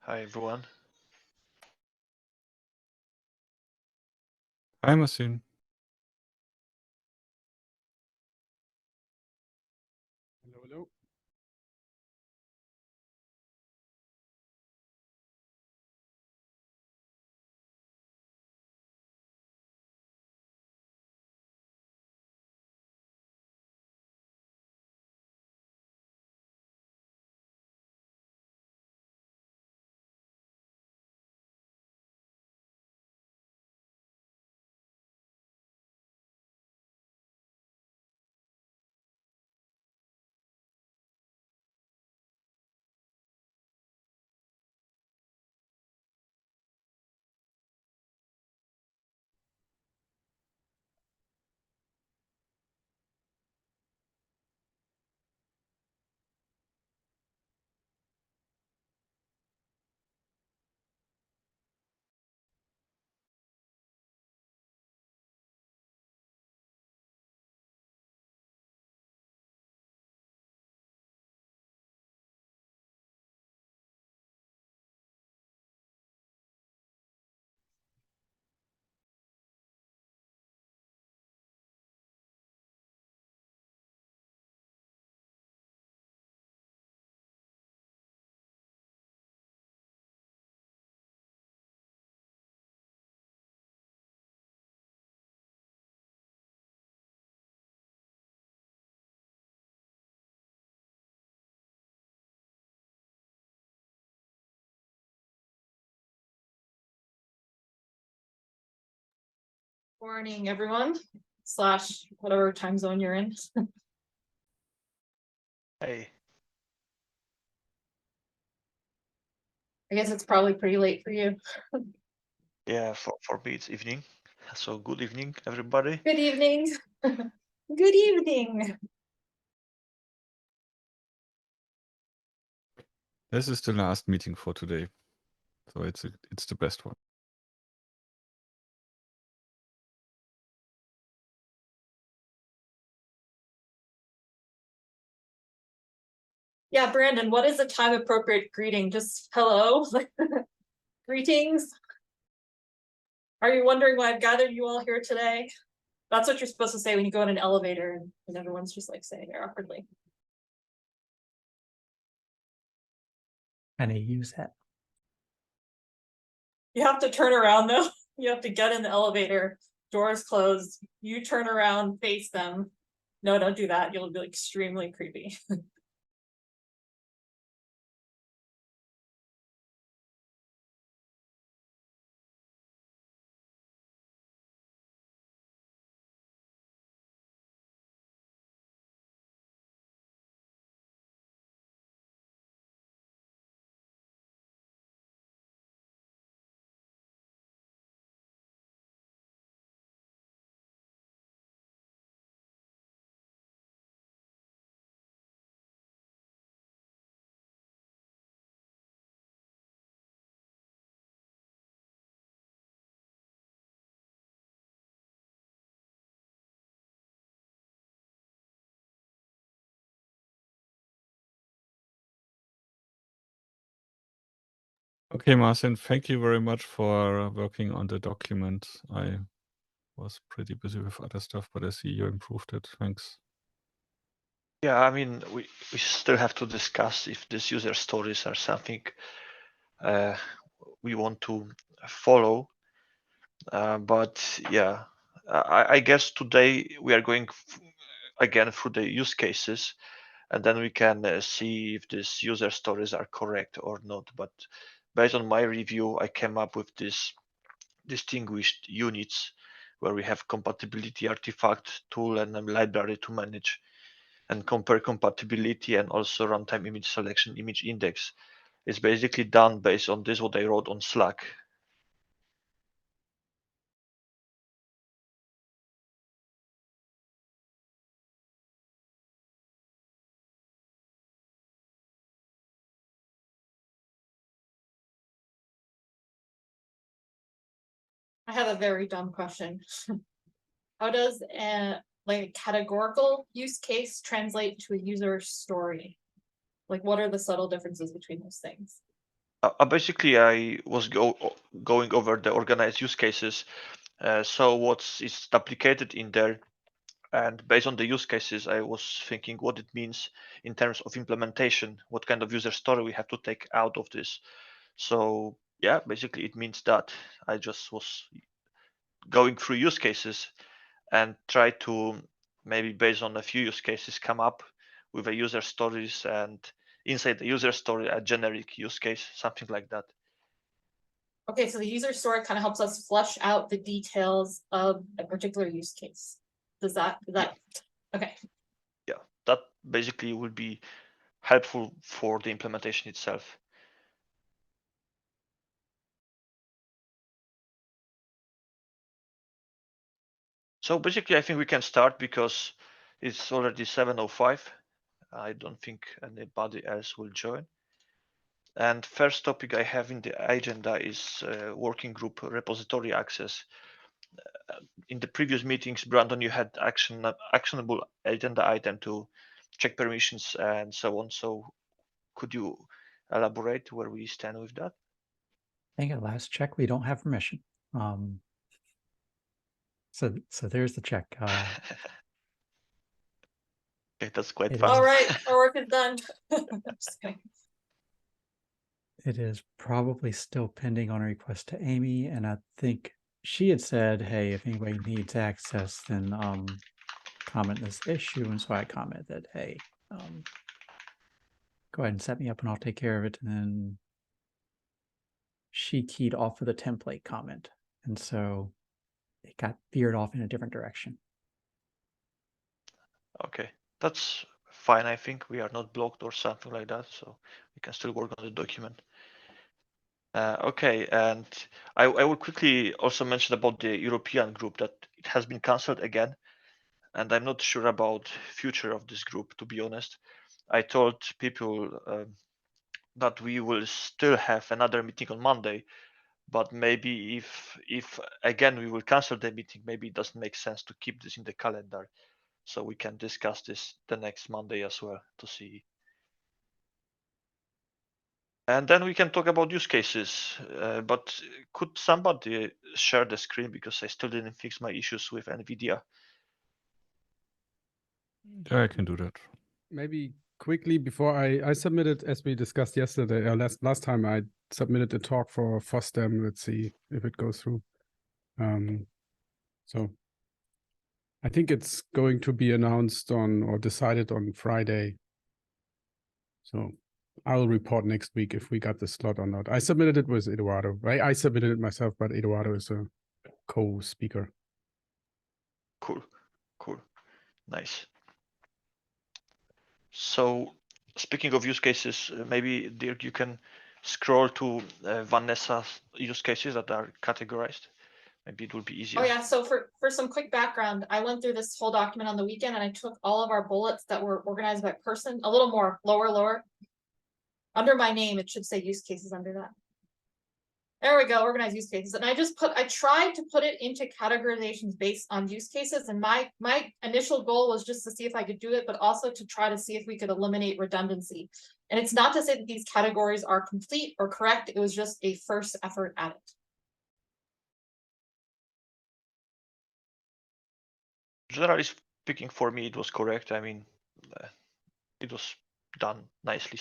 Hi, everyone. Hi, Marcin. Hello, hello. Morning, everyone, slash whatever time zone you're in. Hey, I guess it's probably pretty late for you. yeah, for me it's evening. So good evening, everybody. Good evening. Good evening. This is the last meeting for today, so it's the best one. Yeah, Brandon, what is a time appropriate greeting? Just hello? Greetings? Are you wondering why I've gathered you all here today? That's what you're supposed to say when you go in an elevator and everyone's just like saying it awkwardly. How do you use that? You have to turn around though. You have to get in the elevator, doors closed, you turn around, face them. No, don't do that. You'll be extremely creepy. Okay, Marcin, thank you very much for working on the document. I was pretty busy with other stuff, but I see you improved it. Thanks. Yeah, I mean, we still have to discuss if these user stories are something we want to follow. But yeah, I guess today we are going again through the use cases, and then we can see if these user stories are correct or not. But based on my review, I came up with this distinguished units where we have compatibility artifact, tool, and a library to manage and compare compatibility and also runtime image selection, image index. It's basically done based on this, what I wrote on Slack. I have a very dumb question. How does a categorical use case translate to a user story? Like, what are the subtle differences between those things? Basically, I was going over the organized use cases. So what's is duplicated in there, and based on the use cases, I was thinking what it means in terms of implementation, what kind of user story we have to take out of this. So yeah, basically it means that I just was going through use cases and try to maybe based on a few use cases come up with a user stories, and inside the user story a generic use case, something like that. Okay, so the user story kind of helps us flesh out the details of a particular use case. Does that, okay. Yeah, that basically will be helpful for the implementation itself. So basically I think we can start because it's already 7:05. I don't think anybody else will join. And first topic I have in the agenda is working group repository access. In the previous meetings, Brandon, you had actionable agenda item to check permissions and so on. So could you elaborate where we stand with that? I think at last check, we don't have permission. So there's the check. Okay, that's quite It fast. All right, our work is done. Just kidding. It is probably still pending on a request to Amy, and I think she had said, hey, if anybody needs access, then comment this issue. And so I commented, hey, go ahead and set me up and I'll take care of it. And then she keyed off of the template comment. And so it got veered off in a different direction. Okay, that's fine. I think we are not blocked or something like that, so we can still work on the document. Okay, and I will quickly also mention about the European group that it has been cancelled again, and I'm not sure about future of this group, to be honest. I told people that we will still have another meeting on Monday, but maybe if again we will cancel the meeting, maybe it doesn't make sense to keep this in the calendar, so we can discuss this the next Monday as well to see. And then we can talk about use cases, but could somebody share the screen because I still didn't fix my issues with NVIDIA. Yeah, I can do that. Maybe quickly before I submitted, as we discussed yesterday, last time I submitted a talk for FOSDEM. Let's see if it goes through. So I think it's going to be announced on or decided on Friday. So I'll report next week if we got the slot or not. I submitted it with Eduardo, right? I submitted it myself, but Eduardo is a co-speaker. Cool, cool, nice. So speaking of use cases, maybe Dirk, you can scroll to Vanessa's use cases that are categorized. Maybe it will be easier. Oh yeah, so for some quick background, I went through this whole document on the weekend and I took all of our bullets that were organized by person, a little more lower. Under my name, it should say use cases under that. There we go, organized use cases. And I tried to put it into categorizations based on use cases. And my initial goal was just to see if I could do it, but also to try to see if we could eliminate redundancy. And it's not to say that these categories are complete or correct. It was just a first effort at it. Generally speaking, for me, it was correct. I mean, it was done nicely.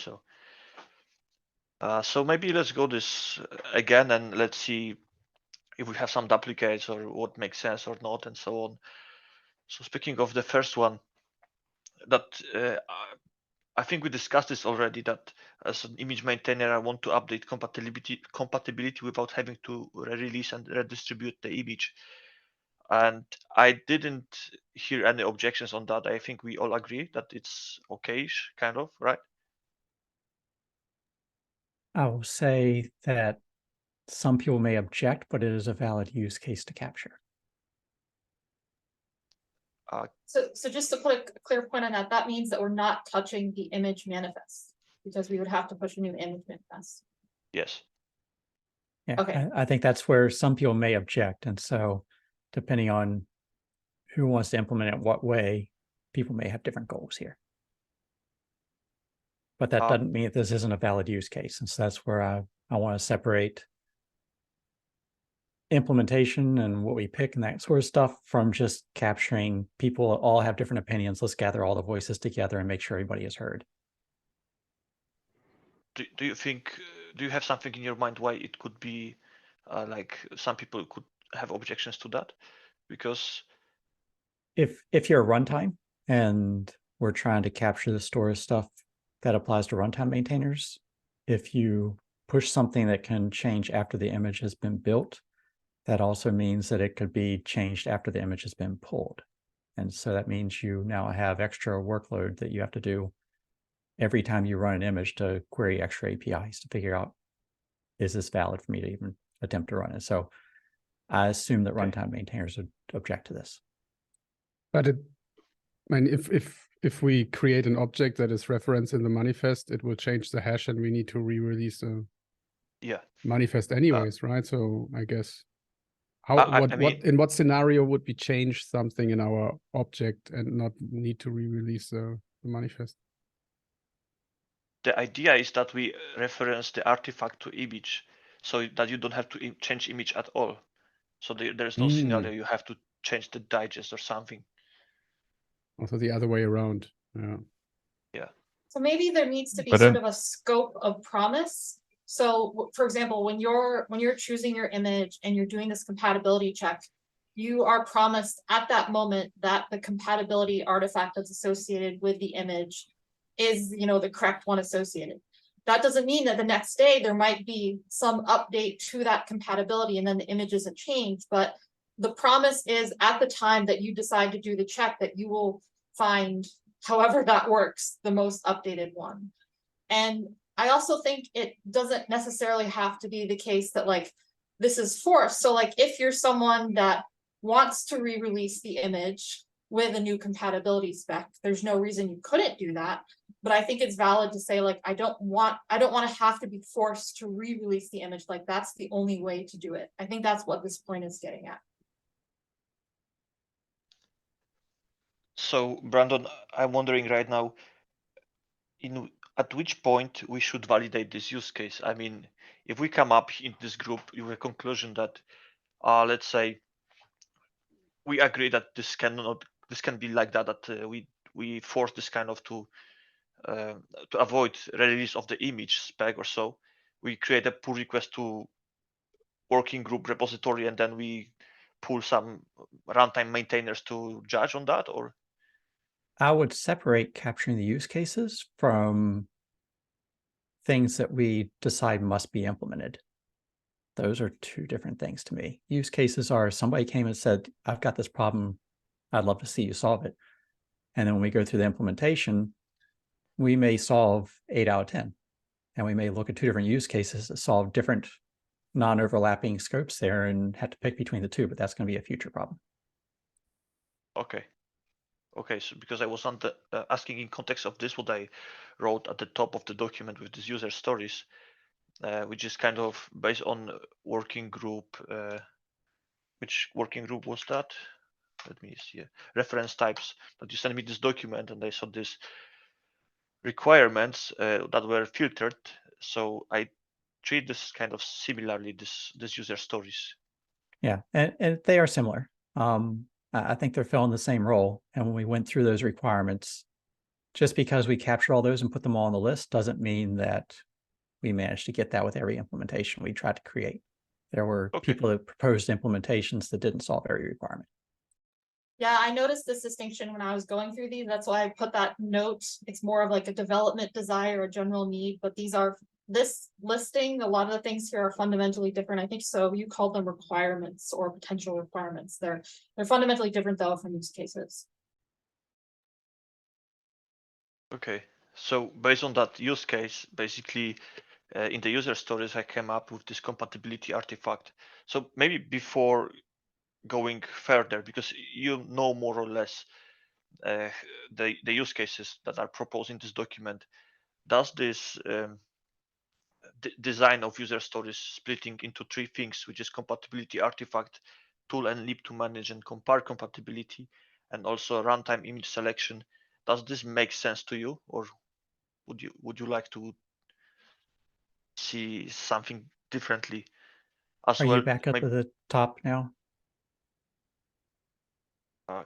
So maybe let's go this again and let's see if we have some duplicates or what makes sense or not, and so on. So speaking of the first one, that I think we discussed this already, that as an image maintainer, I want to update compatibility without having to release and redistribute the image. And I didn't hear any objections on that. I think we all agree that it's okay, kind of, right? I will say that some people may object, but it is a valid use case to capture. So just to put a clear point on that, that means that we're not touching the image manifest because we would have to push a new image manifest. Yes. Yeah, Okay. I think that's where some people may object. And so depending on who wants to implement it what way, people may have different goals here. But that doesn't mean that this isn't a valid use case. And so that's where I want to separate implementation and what we pick and that sort of stuff from just capturing people all have different opinions. Let's gather all the voices together and make sure everybody is heard. Do you think, do you have something in your mind why it could be like some people could have objections to that? Because if you're a runtime and we're trying to capture the storage stuff that applies to runtime maintainers, if you push something that can change after the image has been built, that also means that it could be changed after the image has been pulled. And so that means you now have extra workload that you have to do every time you run an image to query extra APIs to figure out, is this valid for me to even attempt to run it? So I assume that runtime maintainers would object to this. But I mean, if we create an object that is referenced in the manifest, it will change the hash and we need to re-release the manifest anyways, right? So I guess in what scenario would we change something in our object and not need to re-release the manifest? The idea is that we reference the artifact to image so that you don't have to change image at all. So there's no scenario you have to change the digest or something. Also the other way around. Yeah. So maybe there needs to be sort of a scope of promise. So for example, when you're choosing your image and you're doing this compatibility check, you are promised at that moment that the compatibility artifact that's associated with the image is, the correct one associated. That doesn't mean that the next day there might be some update to that compatibility and then the image isn't changed, but the promise is at the time that you decide to do the check that you will find, however that works, the most updated one. And I also think it doesn't necessarily have to be the case that like this is forced. So like if you're someone that wants to re-release the image with a new compatibility spec, there's no reason you couldn't do that. But I think it's valid to say like I don't want to have to be forced to re-release the image. Like that's the only way to do it. I think that's what this point is getting at. So Brandon, I'm wondering right now, at which point we should validate this use case? I mean, if we come up in this group with a conclusion that, let's say, we agree that this can be like that, that we force this kind of to avoid release of the image spec or so, we create a pull request to working group repository and then we pull some runtime maintainers to judge on that, or? I would separate capturing the use cases from things that we decide must be implemented. Those are two different things to me. Use cases are somebody came and said, I've got this problem. I'd love to see you solve it. And then when we go through the implementation, we may solve 8 out of 10. And we may look at two different use cases that solve different non-overlapping scopes there and have to pick between the two, but that's going to be a future problem. Okay. Okay, so because I was asking in context of this, what I wrote at the top of the document with these user stories, which is kind of based on working group. Which working group was that? Let me see. Reference types. That you sent me this document, and I saw these requirements that were filtered. So I treat this kind of similarly. This user stories. Yeah, and they are similar. I think they're filling the same role. And when we went through those requirements, just because we captured all those and put them all on the list doesn't mean that we managed to get that with every implementation we tried to create. There were people that proposed implementations that didn't solve every requirement. Yeah, I noticed this distinction when I was going through these. That's why I put that note. It's more of like a development desire, a general need, but this listing, a lot of the things here are fundamentally different. I think so. You called them requirements or potential requirements. They're fundamentally different though from use cases. Okay, so based on that use case, basically in the user stories, I came up with this compatibility artifact. So maybe before going further, because you know more or less the use cases that are proposed in this document, does this design of user stories splitting into three things, which is compatibility artifact, tool and lib to manage and compare compatibility, and also runtime image selection, does this make sense to you, or? Would you like to see something differently as Are well? you back up Maybe, at the top now? can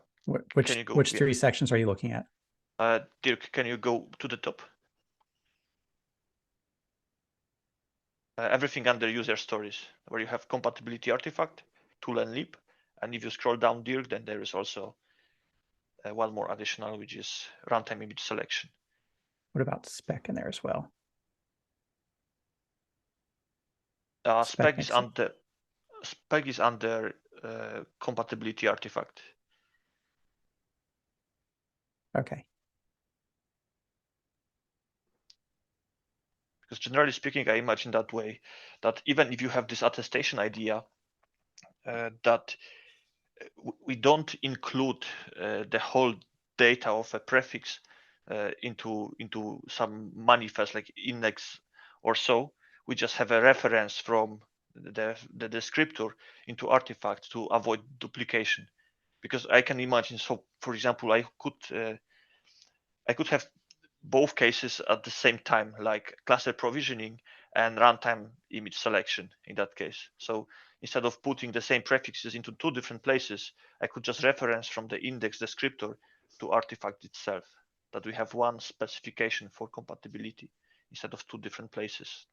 Which you go? which Yeah. 3 sections are you looking at? Dirk, can you go to the top? Everything under user stories, where you have compatibility artifact, tool and lib, and if you scroll down, Dirk, then there is also one more additional, which is runtime image selection. What about spec in there as well? Spec is mixing. under compatibility artifact. Okay. Because generally speaking, I imagine that way, that even if you have this attestation idea, that we don't include the whole data of a prefix into some manifest like index or so. We just have a reference from the descriptor into artifact to avoid duplication. Because I can imagine, so for example, I could have both cases at the same time, like cluster provisioning and runtime image selection in that case. So instead of putting the same prefixes into 2 different places, I could just reference from the index descriptor to artifact itself, that we have one specification for compatibility instead of 2 different places.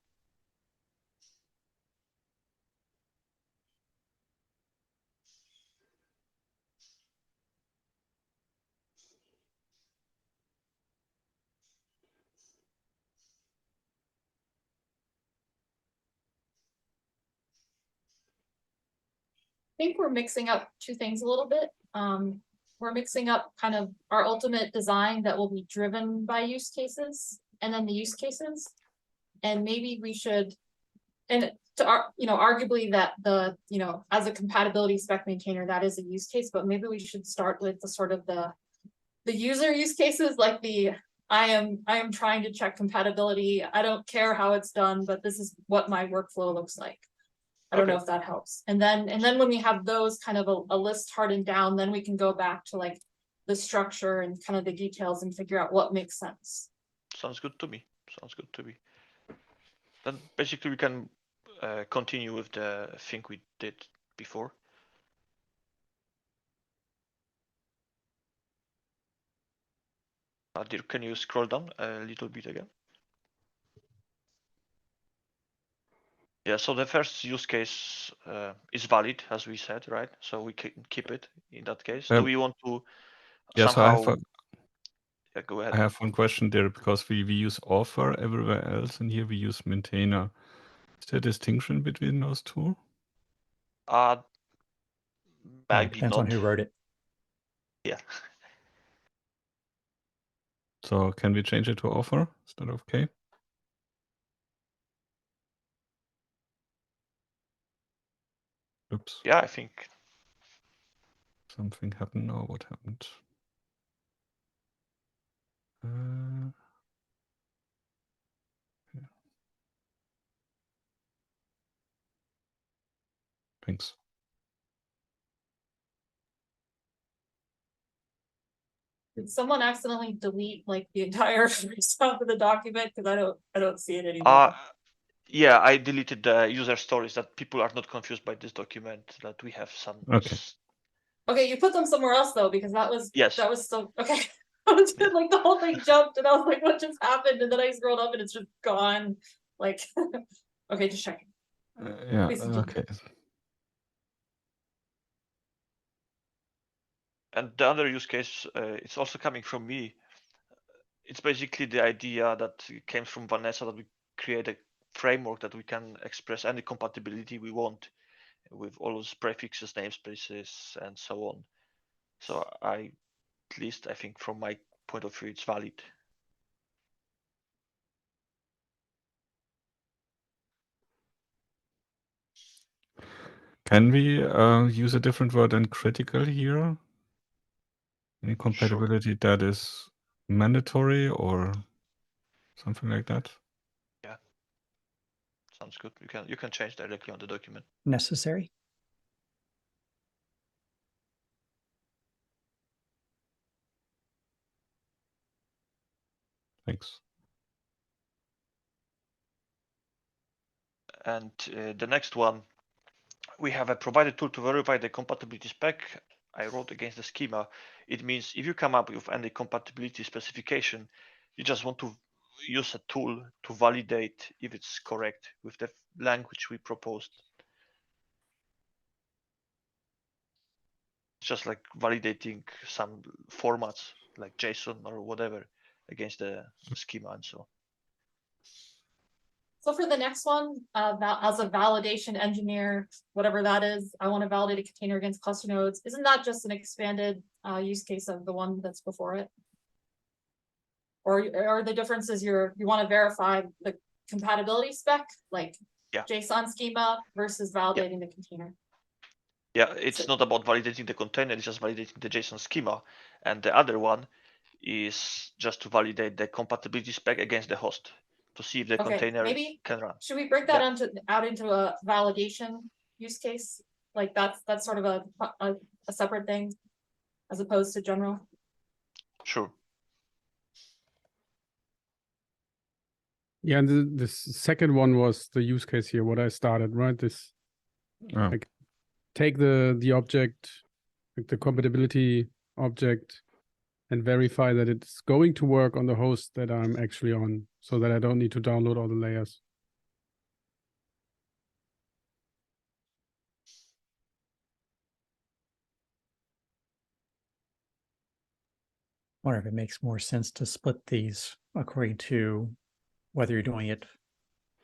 I think we're mixing up 2 things a little bit. We're mixing up kind of our ultimate design that will be driven by use cases and then the use cases. And maybe we should, and arguably that as a compatibility spec maintainer, that is a use case, but maybe we should start with the sort of the user use cases, like I am trying to check compatibility. I don't care how it's done, but this is what my workflow looks like. I don't know if that helps. And then when we have those kind of a list hardened down, then we can go back to like the structure and kind of the details and figure out what makes sense. Sounds good to me. Then basically we can continue with the thing we did before. Dirk, can you scroll down a little bit again? Yeah, so the first use case is valid, as we said, right? So we can keep it in that case. Do we want to somehow... So yeah, go ahead. I have one question there, because we use author everywhere else, and here we use maintainer. Is there a distinction between those 2? Maybe depends not. on who wrote it. Yeah. So can we change it to author? Is that okay? Oops. Yeah, I think Something happened now. What happened? Yeah. Thanks. Did someone accidentally delete like the entire stuff of the document? Because I don't see it anymore. Yeah, I deleted the user stories, that people are not confused by this document, that we have some... Okay, you put them somewhere else though, because that was so okay. Like the whole thing jumped and I was like, what just happened? And then I scrolled up and it's just gone. Like, okay, just checking. Yeah, okay. And the other use case, it's also coming from me. It's basically the idea that came from Vanessa, that we create a framework that we can express any compatibility we want with all those prefixes, namespaces, and so on. So at least I think from my point of view, it's valid. Can we use a different word than critical here? Any compatibility that is mandatory or something like that? Yeah, sounds good. You can change directly on the document. Necessary. Thanks. And the next one, we have a provided tool to verify the compatibility spec. I wrote against the schema. It means if you come up with any compatibility specification, you just want to use a tool to validate if it's correct with the language we proposed. It's just like validating some formats like JSON or whatever against the schema and so on. So for the next one, as a validation engineer, whatever that is, I want to validate a container against cluster nodes. Isn't that just an expanded use case of the one that's before it? Or the difference is you want to verify the compatibility spec, like JSON schema versus validating the container. Yeah, it's not about validating the container, it's just validating the JSON schema. And the other one is just to validate the compatibility spec against the host to see if the container can run. Should we break that out into a validation use case? Like that's sort of a separate thing as opposed to general? Sure. Yeah, and the second one was the use case here, what I started, right? This like take the object, like the compatibility object, and verify that it's going to work on the host that I'm actually on, so that I don't need to download all the layers. I wonder if it makes more sense to split these according to whether you're doing it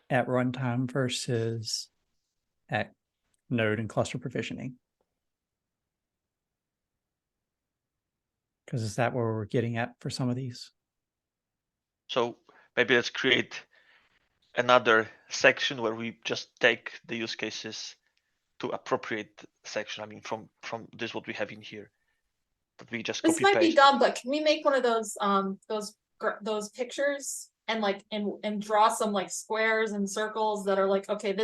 at runtime versus at node and cluster provisioning. Because is that where we're getting at for some of these? So maybe let's create another section where we just take the use cases to appropriate section. I mean, from this what we have in here, that we just copy paste. This might be dumb, but can we make one of those pictures and like and draw some like squares and circles that are like, okay,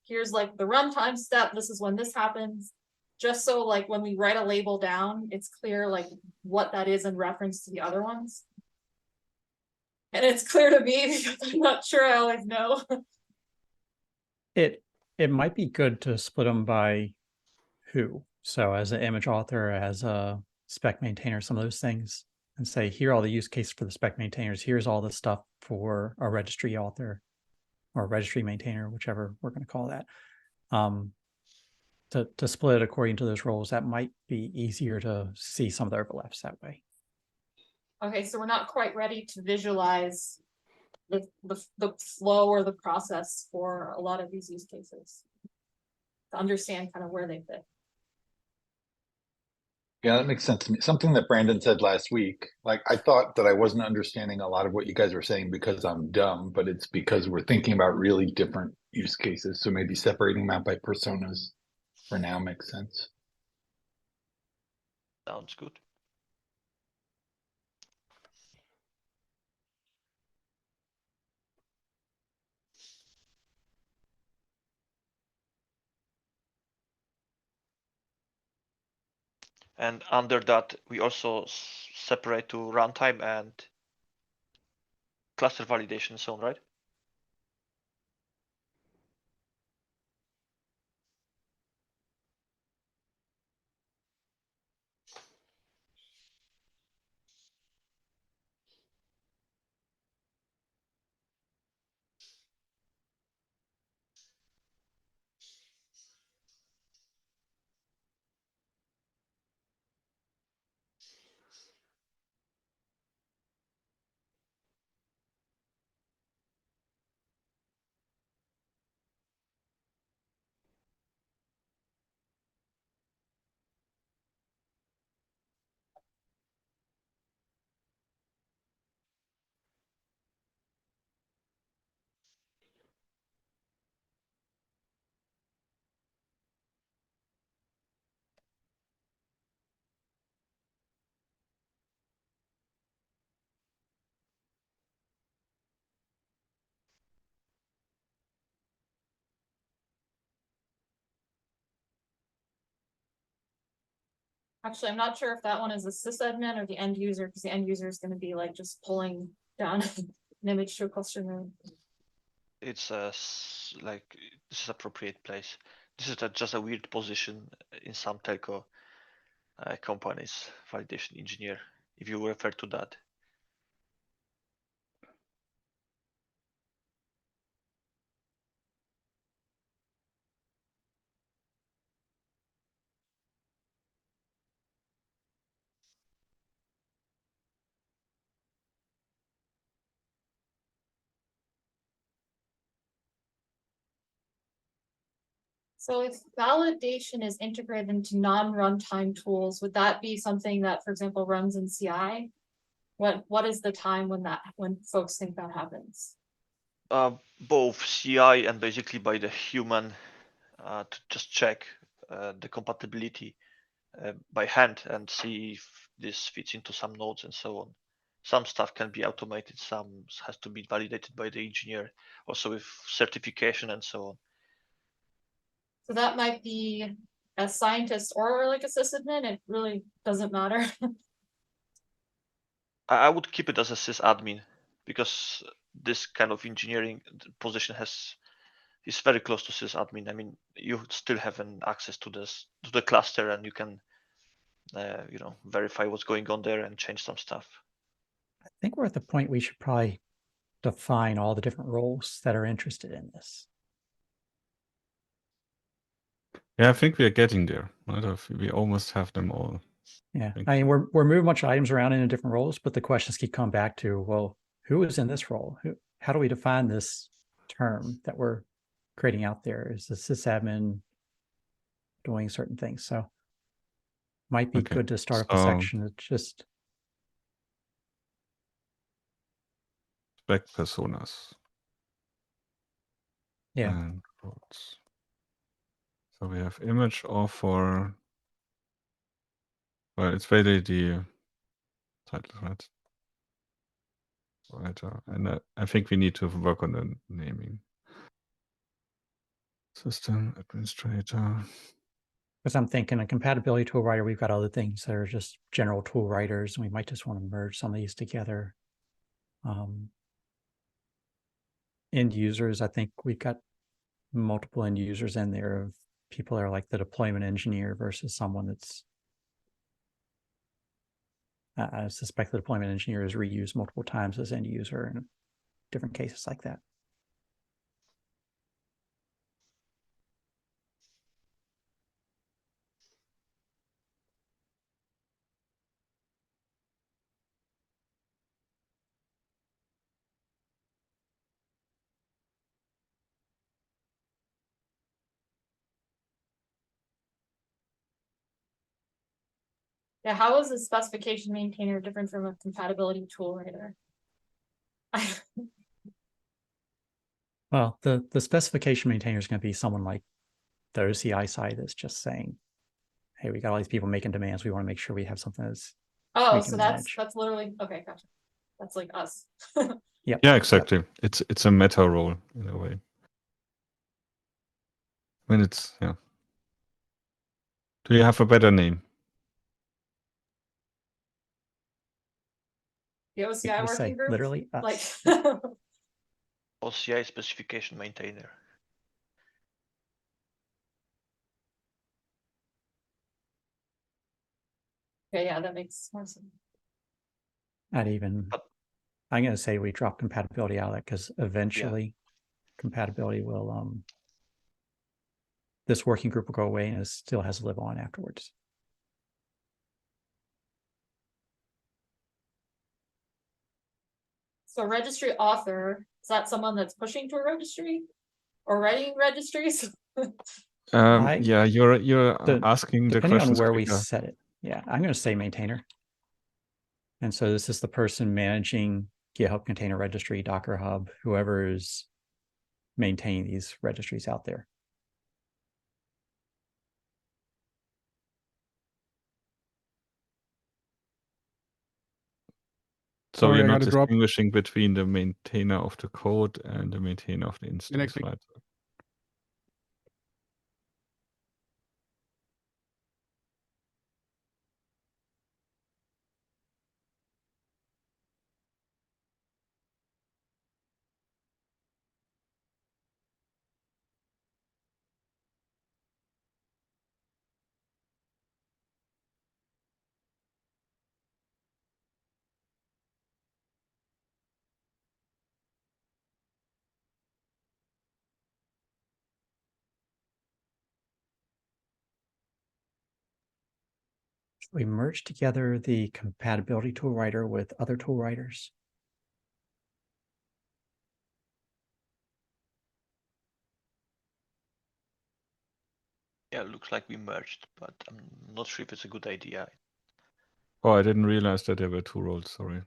here's like the runtime step. This is when this happens. Just so like when we write a label down, it's clear like what that is in reference to the other ones. And it's clear to me because I'm not sure I always know. It might be good to split them by who. So as an image author, as a spec maintainer, some of those things, and say, here are all the use cases for the spec maintainers. Here's all the stuff for a registry author or registry maintainer, whichever we're going to call that. To split it according to those roles, that might be easier to see some of the overlaps that way. Okay, so we're not quite ready to visualize the flow or the process for a lot of these use cases to understand kind of where they fit. Yeah, that makes sense to me. Something that Brandon said last week, like I thought that I wasn't understanding a lot of what you guys were saying because I'm dumb, but it's because we're thinking about really different use cases. So maybe separating them out by personas for now makes sense. Sounds good. And under that, we also separate to runtime and cluster validation and so on, right? Actually, I'm not sure if that one is a sysadmin or the end user, because the end user is going to be like just pulling down an image to a cluster node. it's like this is appropriate place. This is just a weird position in some telco companies, validation engineer, if you refer to that. So if validation is integrated into non-runtime tools, would that be something that, for example, runs in CI? What is the time when folks think that happens? Both CI and basically by the human to just check the compatibility by hand and see if this fits into some nodes and so on. Some stuff can be automated, some has to be validated by the engineer, also with certification and so on. So that might be a scientist or like a sysadmin, it really doesn't matter. I would keep it as a sysadmin because this kind of engineering position is very close to sysadmin. I mean, you still have an access to the cluster, and you can verify what's going on there and change some stuff. I think we're at the point we should probably define all the different roles that are interested in this. Yeah, I think we are getting there. Right? We almost have them all. Yeah, Thank I mean, you. we're moving a bunch of items around in different roles, but the questions keep coming back to, well, who is in this role? How do we define this term that we're creating out there? Is the sysadmin doing certain things? So might be Okay, good to start up a so section that just spec personas. Yeah. And roles. So we have image author. Well, it's really the title, right? Writer. And I think we need to work on the naming. System administrator. Because I'm thinking a compatibility tool writer, we've got other things that are just general tool writers, and we might just want to merge some of these together. End users, I think we've got multiple end users in there of people that are like the deployment engineer versus someone that's I suspect the deployment engineer is reused multiple times as end user in different cases like that. Yeah, how is a specification maintainer different from a compatibility tool writer? Well, the specification maintainer is going to be someone like the OCI side that's just saying, hey, we got all these people making demands. We want to make sure we have something that's Oh, we so can that's manage. literally okay, gotcha. That's like us. Yep. Yeah, exactly. It's a meta role in a way. When it's yeah. Do you have a better name? The OCI We say working group? literally us. Like OCI specification maintainer. okay, yeah, that makes more sense. Not even. But- I'm going to say we drop compatibility out of that because eventually compatibility will this working group will go away and it still has to live on afterwards. So registry author, is that someone that's pushing to a registry or writing registries? Yeah, you're asking the depending on questions where we quicker. set it. Yeah, I'm going to say maintainer. And so this is the person managing GitHub Container Registry, Docker Hub, whoever is maintaining these registries out there. So Sorry, you're I not gotta drop. distinguishing between the maintainer of the code and the maintainer of the instance, next week. right? we merge together the compatibility tool writer with other tool writers? Yeah, it looks like we merged, but I'm not sure if it's a good idea. Oh, I didn't realize that there were two roles, sorry.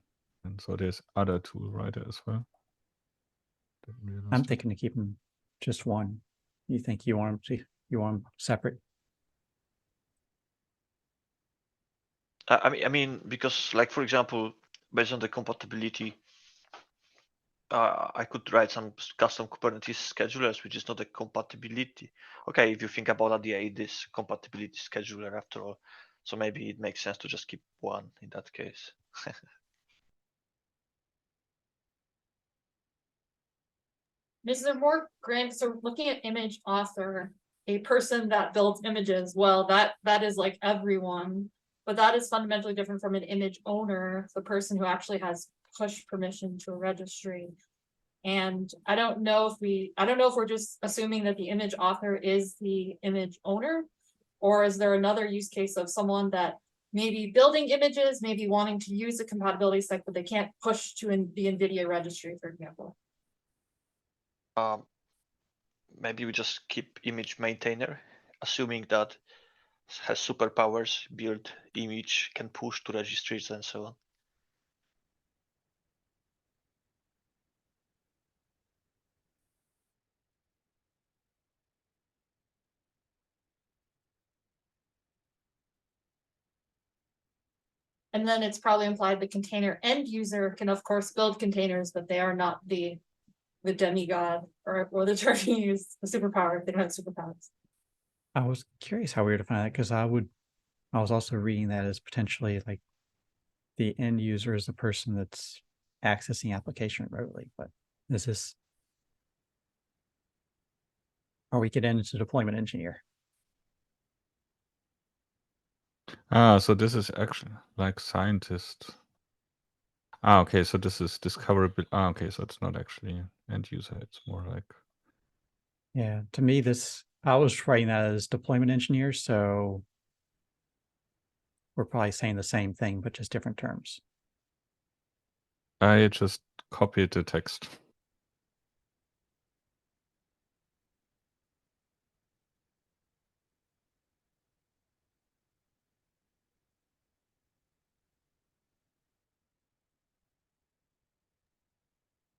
And so there's other tool writer as well. Didn't realize I'm that. thinking to keep them just one. You think you want them separate? I mean, because like, for example, based on the compatibility, I could write some custom Kubernetes schedulers, which is not a compatibility. Okay, if you think about it, yeah, it is compatibility scheduler after all. So maybe it makes sense to just keep one in that case. Is there more grants? So looking at image author, a person that builds images, well, that is like everyone, but that is fundamentally different from an image owner, the person who actually has push permission to a registry. And I don't know if we're just assuming that the image author is the image owner, or is there another use case of someone that maybe building images, maybe wanting to use a compatibility spec, but they can't push to the NVIDIA registry, for example? Maybe we just keep image maintainer, assuming that has superpowers, build image, can push to registries and so on. And then it's probably implied the container end user can of course build containers, but they are not the demigod or the term you use, the superpower. They don't have superpowers. I was curious how we were defining that because I was also reading that as potentially like the end user is the person that's accessing application remotely, but this is, or we could end into deployment engineer. Ah, so this is actually like scientist. Ah, okay, so this is discoverability. Ah, okay, so it's not actually end user, it's more like. Yeah, to me, I was writing that as deployment engineer, so we're probably saying the same thing, but just different terms. I just copied the text.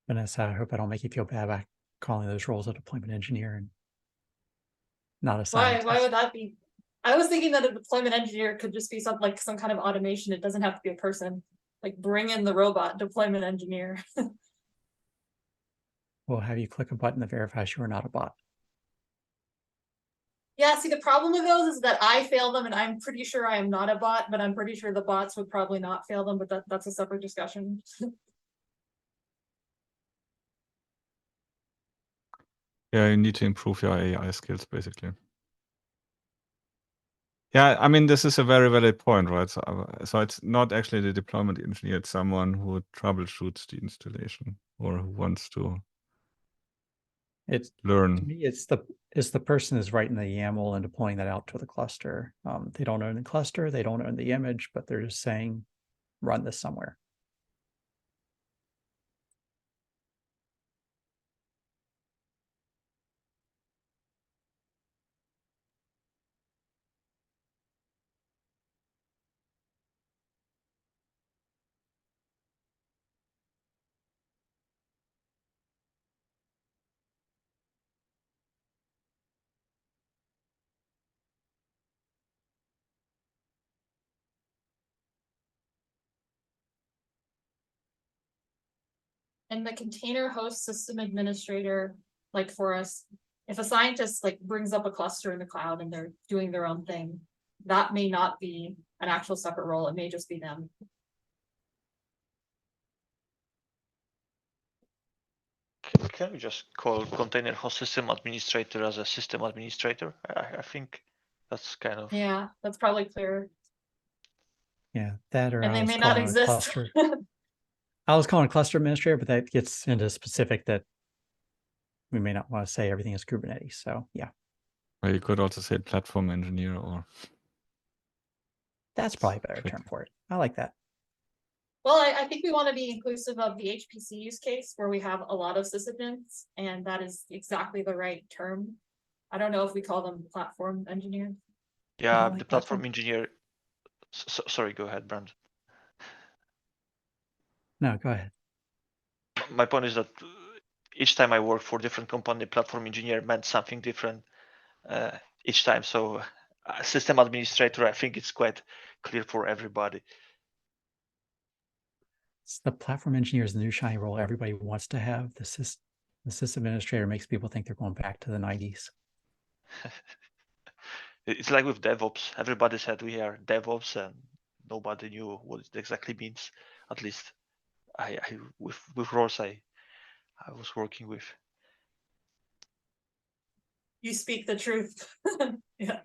Vanessa, I hope I don't make you feel bad about calling those roles a deployment engineer and not a scientist. Why would that be? I was thinking that a deployment engineer could just be something like some kind of automation. It doesn't have to be a person. Like bring in the robot deployment engineer. We'll have you click a button that verifies you are not a bot. Yeah, see, the problem with those is that I fail them, and I'm pretty sure I am not a bot, but I'm pretty sure the bots would probably not fail them, but that's a separate discussion. Yeah, you need to improve your AI skills, basically. Yeah, I mean, this is a very valid point, right? So it's not actually the deployment engineer, it's someone who troubleshoots the installation or who wants to learn. To me, it's the person who's writing the YAML and deploying that out to the cluster. They don't own the cluster, they don't own the image, but they're just saying, run this somewhere. And the container host system administrator, like for us, if a scientist like brings up a cluster in the cloud and they're doing their own thing, that may not be an actual separate role. It may just be them. Can we just call container host system administrator as a system administrator? I think that's kind of. Yeah, that's probably clear. Yeah, that or And I they was may not calling it a exist. cluster. I was calling it cluster administrator, but that gets into specific that we may not want to say everything is Kubernetes. So yeah. Well, you could also say platform engineer or. That's probably a better tricky. term for it. I like that. Well, I think we want to be inclusive of the HPC use case where we have a lot of sysadmins, and that is exactly the right term. I don't know if we call them platform engineers. Yeah, like the platform. platform engineer. Sorry, go ahead, Brand. No, go ahead. My point is that each time I worked for different company, platform engineer meant something different each time. So system administrator, I think it's quite clear for everybody. It's the platform engineer is the new shiny role everybody wants to have. The system administrator makes people think they're going back to the 90s. It's like with DevOps. Everybody said we are DevOps, and nobody knew what it exactly means. At least I with roles I was working with. You speak the truth. Yeah.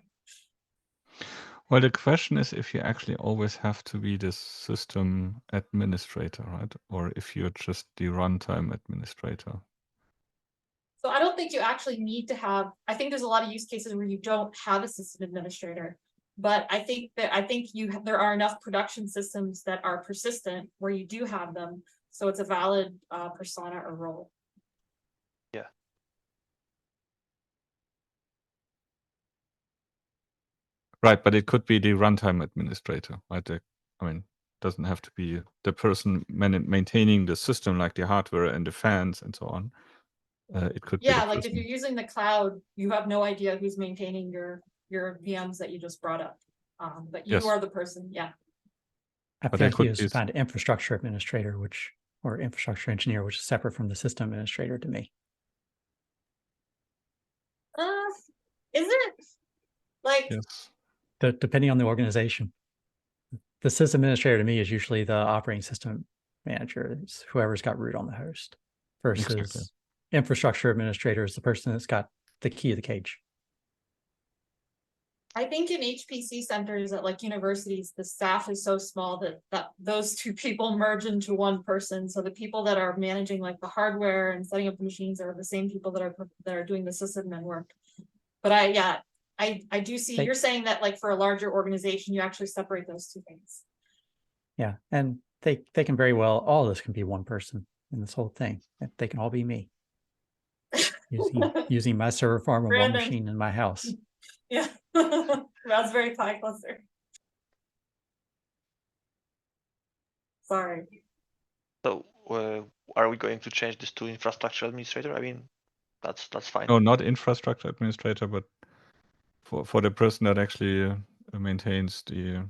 Well, the question is if you actually always have to be the system administrator, right? Or if you're just the runtime administrator. So I don't think you actually need to have, I think there's a lot of use cases where you don't have a system administrator. But I think there are enough production systems that are persistent where you do have them. So it's a valid persona or role. Yeah. Right, but it could be the runtime administrator, right? I mean, doesn't have to be the person maintaining the system, like the hardware and the fans and so on. It could be Yeah, the like person. if you're using the cloud, you have no idea who's maintaining your VMs that you just brought up. But you Yes. are the person, yeah. I But feel I like you could just find infrastructure administrator, or infrastructure engineer, which is separate from the system administrator to me. Is it? Like, Yes. Depending on the organization. The system administrator to me is usually the operating system manager. It's whoever's got root on the host. Versus Exactly. infrastructure administrator is the person that's got the key of the cage. I think in HPC centers at like universities, the staff is so small that those two people merge into one person. So the people that are managing like the hardware and setting up the machines are the same people that are doing the sysadmin work. But I do see you're saying that like for a larger organization, you actually separate those two things. Yeah, and they can very well, all of this can be one person in this whole thing. They can all be me. Using my server farm and one machine in my house. Yeah, Raspberry Pi cluster. Sorry. So are we going to change this to infrastructure administrator? I mean, that's fine. No, not infrastructure administrator, but for the person that actually maintains the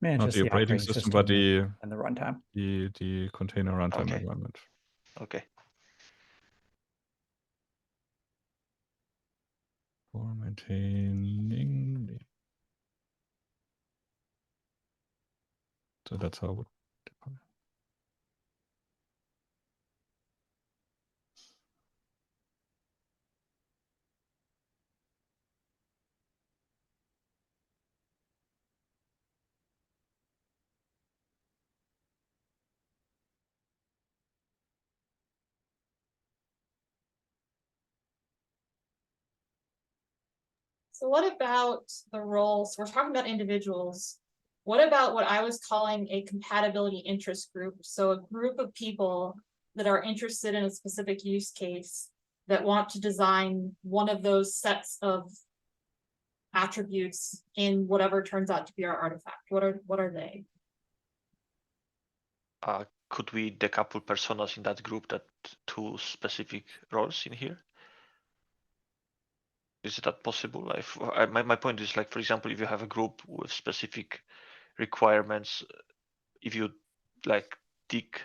not the operating system, but and the runtime. The container runtime Okay. environment. Okay. For maintaining the... So that's how I would define it. So what about the roles? We're talking about individuals. What about what I was calling a compatibility interest group? So a group of people that are interested in a specific use case that want to design one of those sets of attributes in whatever turns out to be our artifact. What are they? Could we decouple personas in that group that two specific roles in here? Is that possible? My point is, like, for example, if you have a group with specific requirements, if you like dig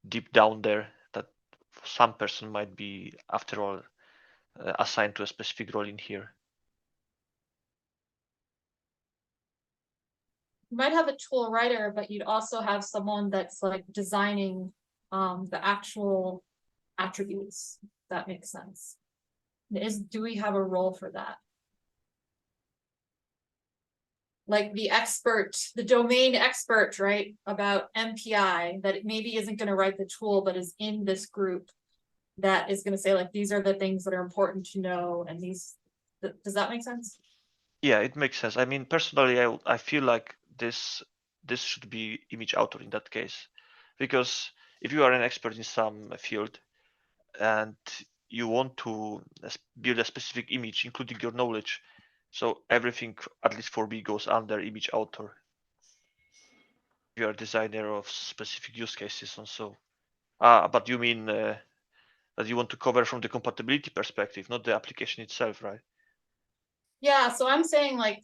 deep down there, that some person might be, after all, assigned to a specific role in here. You might have a tool writer, but you'd also have someone that's like designing the actual attributes. If that makes sense. Do we have a role for that? Like the expert, the domain expert, right, about MPI that maybe isn't going to write the tool, but is in this group that is going to say like, these are the things that are important to know. And these, does that make sense? Yeah, it makes sense. I mean, personally, I feel like this should be image author in that case, because if you are an expert in some field and you want to build a specific image, including your knowledge, so everything, at least for me, goes under image author. If you are a designer of specific use cases and so. But you mean that you want to cover from the compatibility perspective, not the application itself, right? Yeah, so I'm saying like,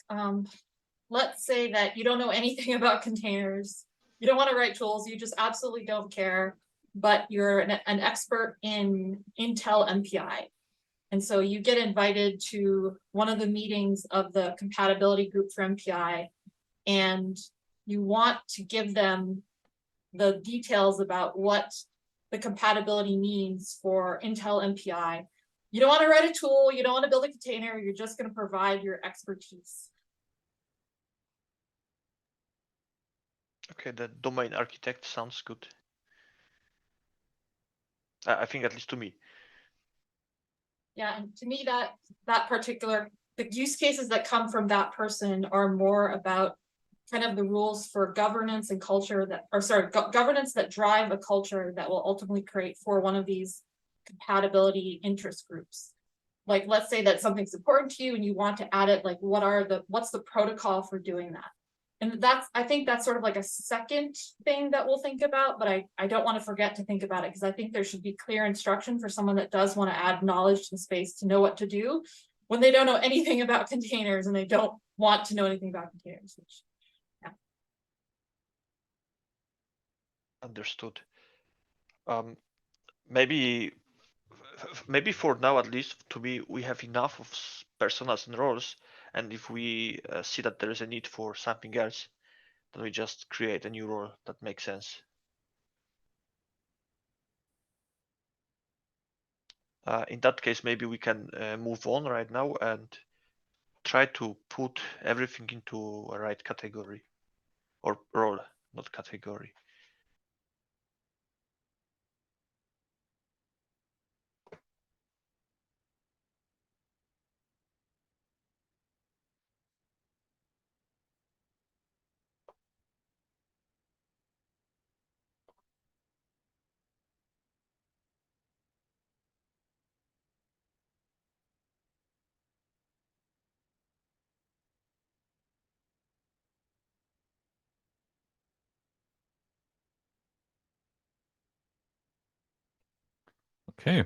let's say that you don't know anything about containers. You don't want to write tools, you just absolutely don't care, but you're an expert in Intel MPI. And so you get invited to one of the meetings of the compatibility group for MPI, and you want to give them the details about what the compatibility means for Intel MPI. You don't want to write a tool, you don't want to build a container, you're just going to provide your expertise. Okay, the domain architect sounds good. I think, at least to me. Yeah, and to me that particular, the use cases that come from that person are more about kind of the rules for governance and culture that, or sorry, governance that drive a culture that will ultimately create for one of these compatibility interest groups. Like, let's say that something's important to you and you want to add it, like what's the protocol for doing that? And I think that's sort of like a second thing that we'll think about, but I don't want to forget to think about it, because I think there should be clear instruction for someone that does want to add knowledge to the space to know what to do when they don't know anything about containers and they don't want to know anything about containers. Which, yeah. Understood. Maybe for now, at least to me, we have enough of personas and roles, and if we see that there is a need for something else, then we just create a new role that makes sense. In that case, maybe we can move on right now and try to put everything into a right category or role, not category. Okay,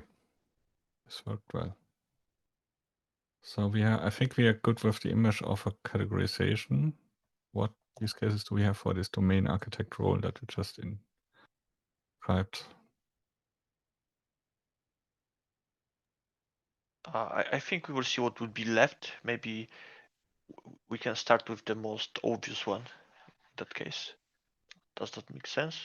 this worked well. So I think we are good with the image of a categorization. What use cases do we have for this domain architect role that we just described? I think we will see what will be left. Maybe we can start with the most obvious one in that case. Does that make sense?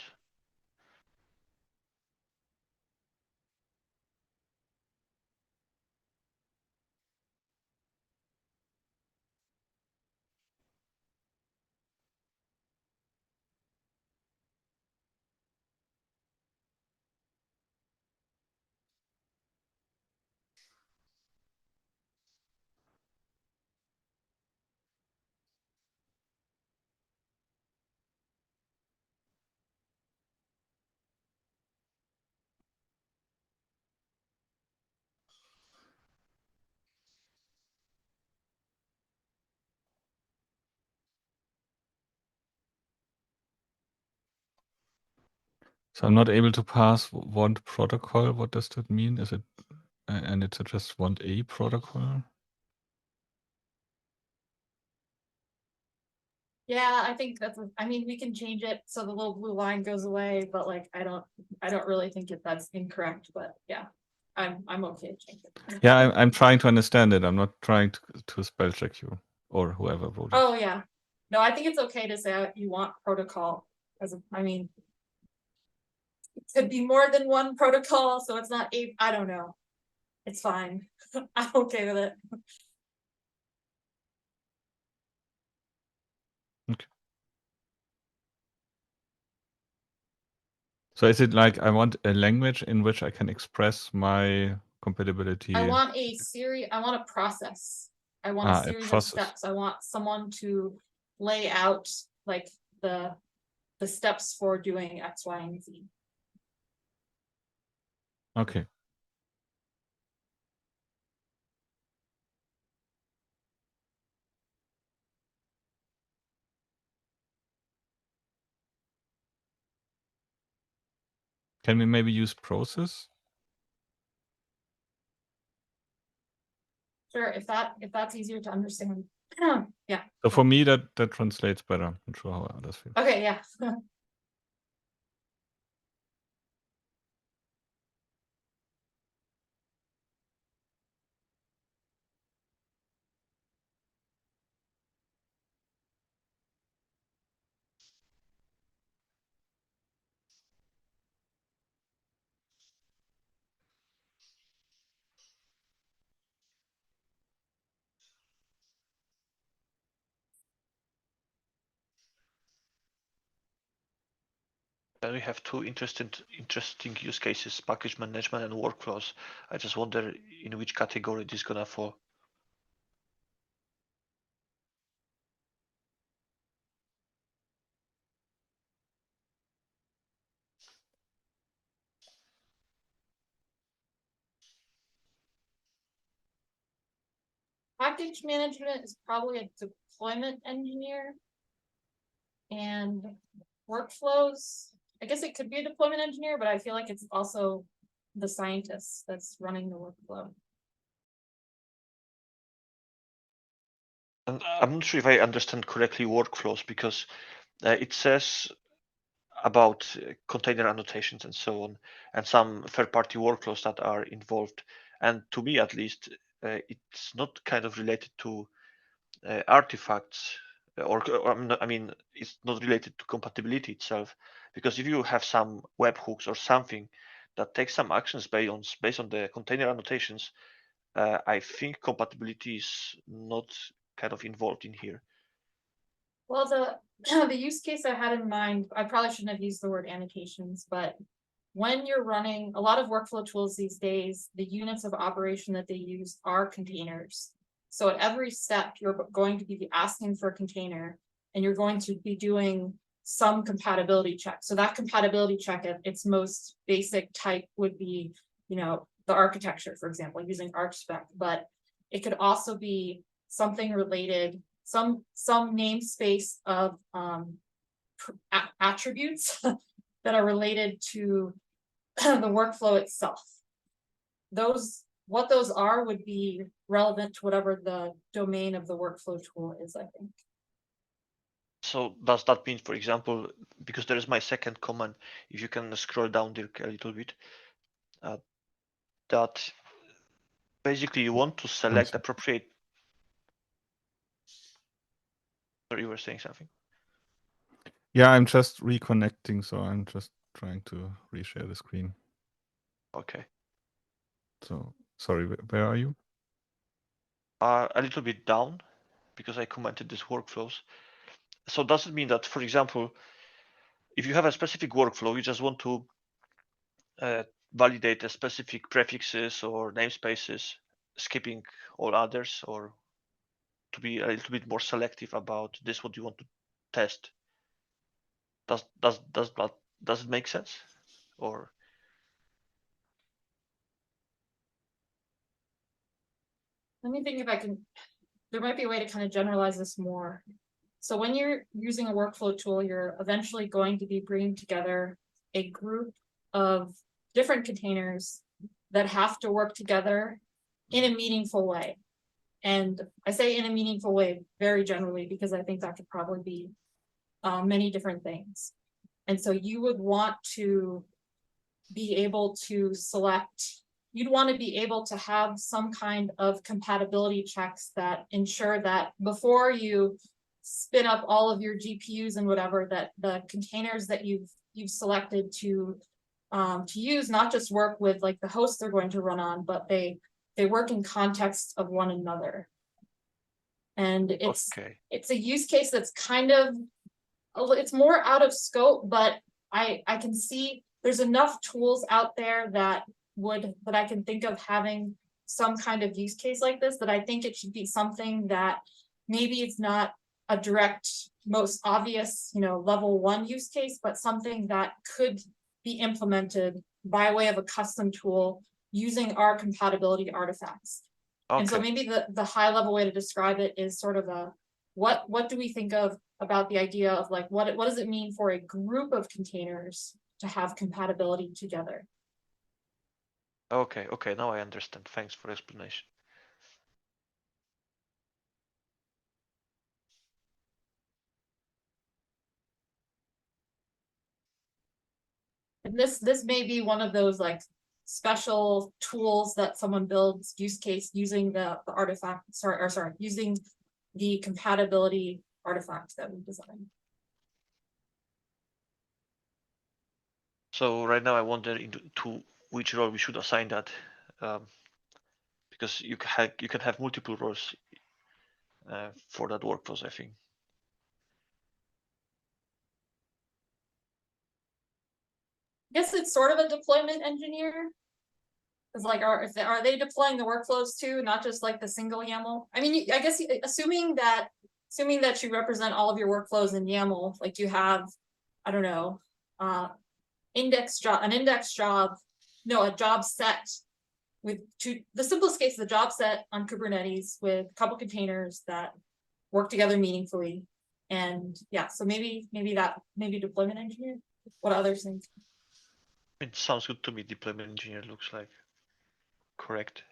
So I'm not able to pass want protocol. What does that mean? Is it, and it's just want a protocol? Yeah, I think I mean, we can change it so the little blue line goes away, but like, I don't really think that's incorrect, but yeah, I'm okay changing it. Yeah, I'm trying to understand it. I'm not trying to spell check you or whoever wrote it. Oh yeah, no, I think it's okay to say you want protocol I mean, it could be more than one protocol, so it's not I don't know. It's fine. I'm okay with it. Okay. So is it like I want a language in which I can express my compatibility? I want a process. I want a A series of process. steps. I want someone to lay out like the steps for doing X, Y, and Z. Okay. Can we maybe use process? Sure, if that's easier to understand. Yeah. So for me, that translates better. I'm not sure how others feel. Okay, yeah. Then we have two interesting use cases: package management and workflows. I just wonder in which category this is gonna fall. Package management is probably a deployment engineer. And workflows, I guess it could be a deployment engineer, but I feel like it's also the scientist that's running the workflow. And I'm not sure if I understand correctly workflows, because it says about container annotations and so on, and some third-party workflows that are involved. And to me, at least, it's not kind of related to artifacts, or I mean, it's not related to compatibility itself. Because if you have some webhooks or something that takes some actions based on the container annotations, I think compatibility is not kind of involved in here. Well, the use case I had in mind, I probably shouldn't have used the word annotations, but when you're running a lot of workflow tools these days, the units of operation that they use are containers. So at every step, you're going to be asking for a container, and you're going to be doing some compatibility check. So that compatibility check at its most basic type would be, the architecture, for example, using ArchSpec, but it could also be something related, some namespace of attributes that are related to the workflow itself. What those are would be relevant to whatever the domain of the workflow tool is, I think. So does that mean, for example, because there is my second command, if you can scroll down Dirk a little bit, that basically you want to select appropriate. Sorry, you were saying something. Yeah, I'm just reconnecting, so I'm just trying to reshare the screen. Okay. So sorry, where are you? A little bit down, because I commented these workflows. So does it mean that, for example, if you have a specific workflow, you just want to validate a specific prefixes or namespaces, skipping all others, or to be a little bit more selective about this, what you want to test? Does it make sense? Or Let me think if I can, there might be a way to kind of generalize this more. So when you're using a workflow tool, you're eventually going to be bringing together a group of different containers that have to work together in a meaningful way. And I say in a meaningful way very generally, because I think that could probably be many different things. And so you would want to be able to select, you'd want to be able to have some kind of compatibility checks that ensure that before you spin up all of your GPUs and whatever, that the containers that you've selected to use not just work with like the host they're going to run on, but they work in context of one another. And it's a use case that's kind of, it's more out of scope, but I can see there's enough tools out there that I can think of having some kind of use case like this, that I think it should be something that maybe it's not a direct, most obvious, level 1 use case, but something that could be implemented by way of a custom tool using our compatibility artifacts. Okay. And so maybe the high level way to describe it is sort of a, what do we think of about the idea of like, what does it mean for a group of containers to have compatibility together? Okay, now I understand. Thanks for explanation. And this may be one of those like special tools that someone builds use case using the artifact, using the compatibility artifact that we designed. So right now I wonder to which role we should assign that, because you can have multiple roles for that workflows, I think. I guess it's sort of a deployment engineer. It's like, are they deploying the workflows too, not just like the single YAML? I mean, I guess assuming that you represent all of your workflows in YAML, like you have, I don't know, a job set with the simplest case is a job set on Kubernetes with a couple containers that work together meaningfully. And yeah, so maybe deployment engineer. What others think? It sounds good to me. Deployment engineer looks like correct.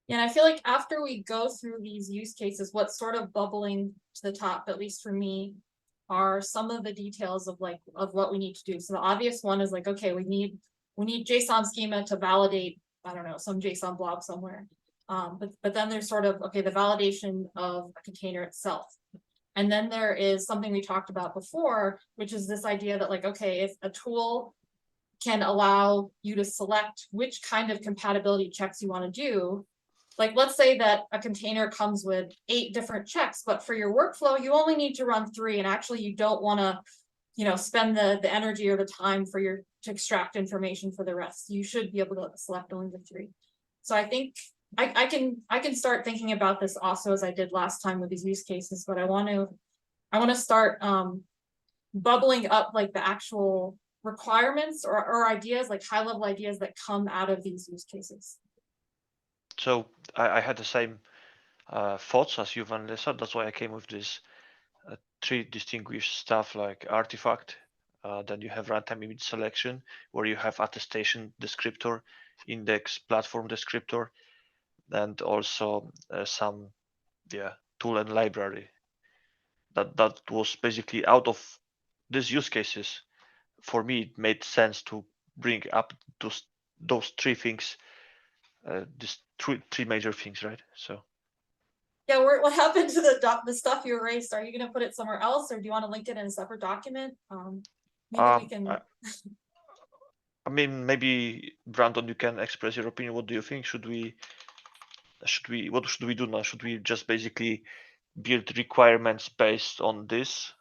And I feel like after we go through these use cases, what's sort of bubbling to the top, at least for me, are some of the details of what we need to do. So the obvious one is like, okay, we need JSON schema to validate, I don't know, some JSON blob somewhere. But then there's sort of, okay, the validation of a container itself. And then there is something we talked about before, which is this idea that like, okay, if a tool can allow you to select which kind of compatibility checks you want to do, like, let's say that a container comes with 8 different checks, but for your workflow, you only need to run 3, and actually you don't want to, spend the energy or the time to extract information for the rest. You should be able to select only the 3. So I think I can start thinking about this also as I did last time with these use cases, but I want to start bubbling up like the actual requirements or ideas, like high level ideas that come out of these use cases. So I had the same thoughts as you, Vanessa. That's why I came with this 3 distinguished stuff like artifact. Then you have runtime image selection, where you have attestation descriptor, index platform descriptor, and also some tool and library. That was basically out of these use cases. For me, it made sense to bring up those 3 things. These 3 major things, right? So yeah, what happened to the stuff you erased? Are you going to put it somewhere else, or do you want to link it in a separate document? Maybe we can. I mean, maybe Brandon, you can express your opinion. What do you think? What should we do now? Should we just basically build requirements based on this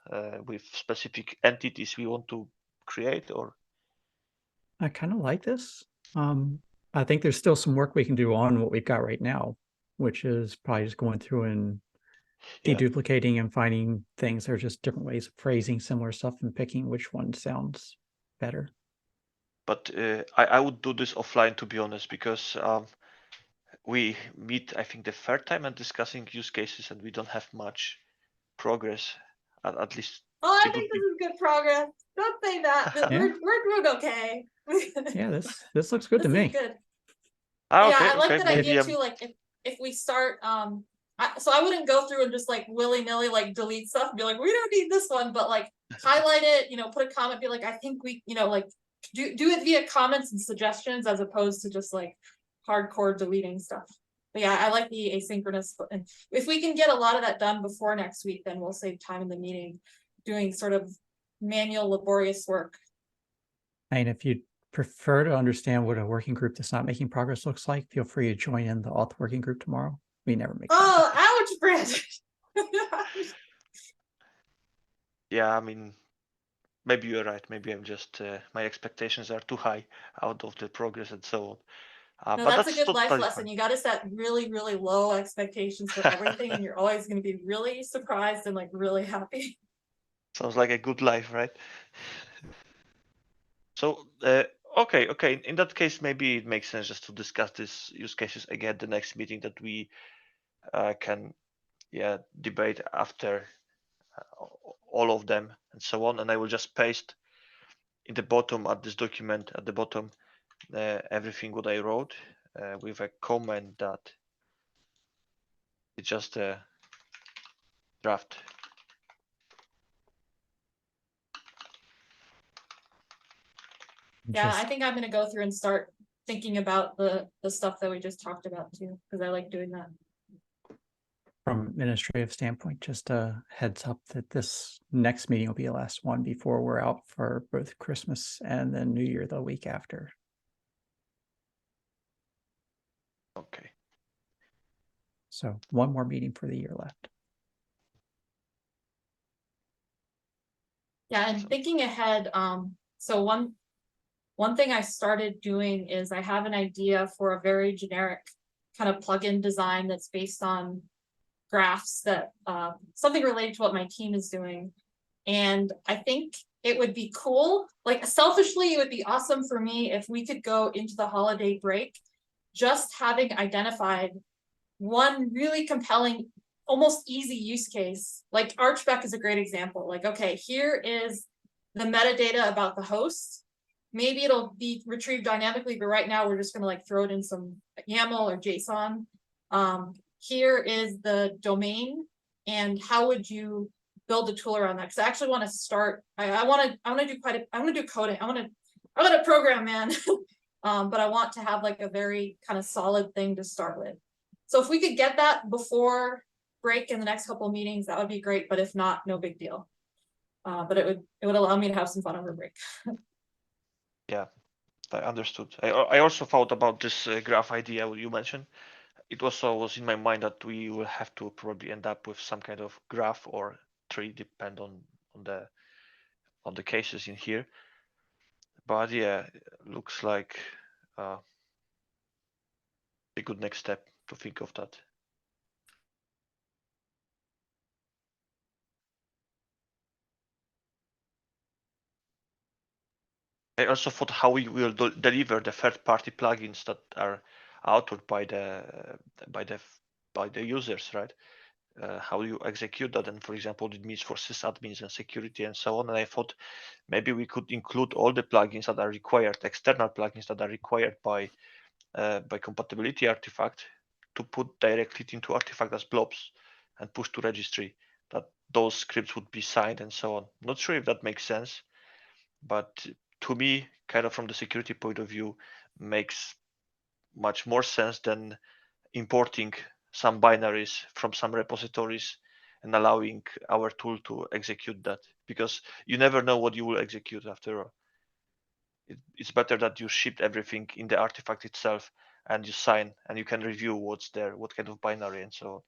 with specific entities we want to create, or? I kind of like this. I think there's still some work we can do on what we've got right now, which is probably just going through and deduplicating and finding things that are just different ways of phrasing similar stuff and picking which one sounds better. But I would do this offline, to be honest, because we meet, I think, the 3rd time and discussing use cases, and we don't have much progress, at least. Oh, I think this is good progress. Don't say that. Yeah. We're doing okay. Yeah, this looks good to me. Good. Okay, I like that maybe idea too. Like if we start, so I wouldn't go through and just like willy-nilly like delete stuff and be like, we don't need this one, but like highlight it, put a comment, be like, I think we, like do it via comments and suggestions as opposed to just like hardcore deleting stuff. But yeah, I like the asynchronous, and if we can get a lot of that done before next week, then we'll save time in the meeting doing sort of manual laborious work. And if you prefer to understand what a working group that's not making progress looks like, feel free to join in the auth working group tomorrow. We never make Oh, progress. ouch, Brandon. Yeah, I mean, maybe you're right. Maybe I'm just my expectations are too high out of the progress and so on. No, But that's a good life totally lesson. fine. You got to set really, really low expectations for everything, and you're always going to be really surprised and like really happy. Sounds like a good life, right? So, okay. In that case, maybe it makes sense just to discuss these use cases again the next meeting that we can, debate after all of them and so on. And I will just paste in the bottom at this document at the bottom everything what I wrote with a comment that it's just a draft. Yeah, I Just think I'm going to go through and start thinking about the stuff that we just talked about too, because I like doing that. from administrative standpoint, just a heads up that this next meeting will be the last one before we're out for both Christmas and then New Year the week after. Okay. So one more meeting for the year left. Yeah, and thinking ahead, so one thing I started doing is I have an idea for a very generic kind of plugin design that's based on graphs that something related to what my team is doing. And I think it would be cool, like selfishly, it would be awesome for me if we could go into the holiday break just having identified one really compelling, almost easy use case. Like Archback is a great example. Like, okay, here is the metadata about the host. Maybe it'll be retrieved dynamically, but right now we're just going to like throw it in some YAML or JSON. Here is the domain, and how would you build a tool around that? Because I actually want to start. I want to do coding. I want to program, man. But I want to have like a very kind of solid thing to start with. So if we could get that before break in the next couple of meetings, that would be great. But if not, no big deal. But it would allow me to have some fun over break. Yeah, I understood. I also thought about this graph idea you mentioned. It also was in my mind that we will have to probably end up with some kind of graph or tree, depend on the cases in here. But yeah, looks like a good next step to think of that. I also thought how we will deliver the third-party plugins that are authored by the users, right? How you execute that, and for example, what it means for sysadmins and security and so on. And I thought maybe we could include all the plugins that are required, external plugins that are required by compatibility artifact, to put directly into artifact as blobs and push to registry. That those scripts would be signed and so on. Not sure if that makes sense, but to me, kind of from the security point of view, makes much more sense than importing some binaries from some repositories and allowing our tool to execute that, because you never know what you will execute after all. It's better that you ship everything in the artifact itself and you sign and you can review what's there, what kind of binary and so on.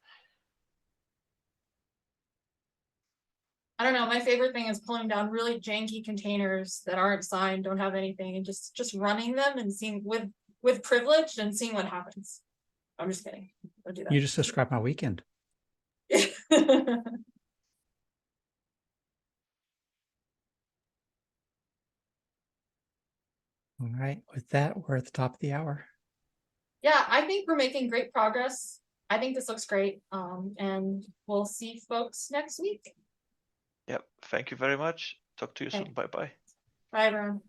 I don't know. My favorite thing is pulling down really janky containers that aren't signed, don't have anything, and just running them and seeing with privilege and seeing what happens. I'm just kidding. Don't do that. You just described my weekend. All right. With that, we're at the top of the hour. Yeah, I think we're making great progress. I think this looks great. And we'll see folks next week. Yep. Thank you very much. Talk to you Okay. soon. Bye bye. Bye, everyone.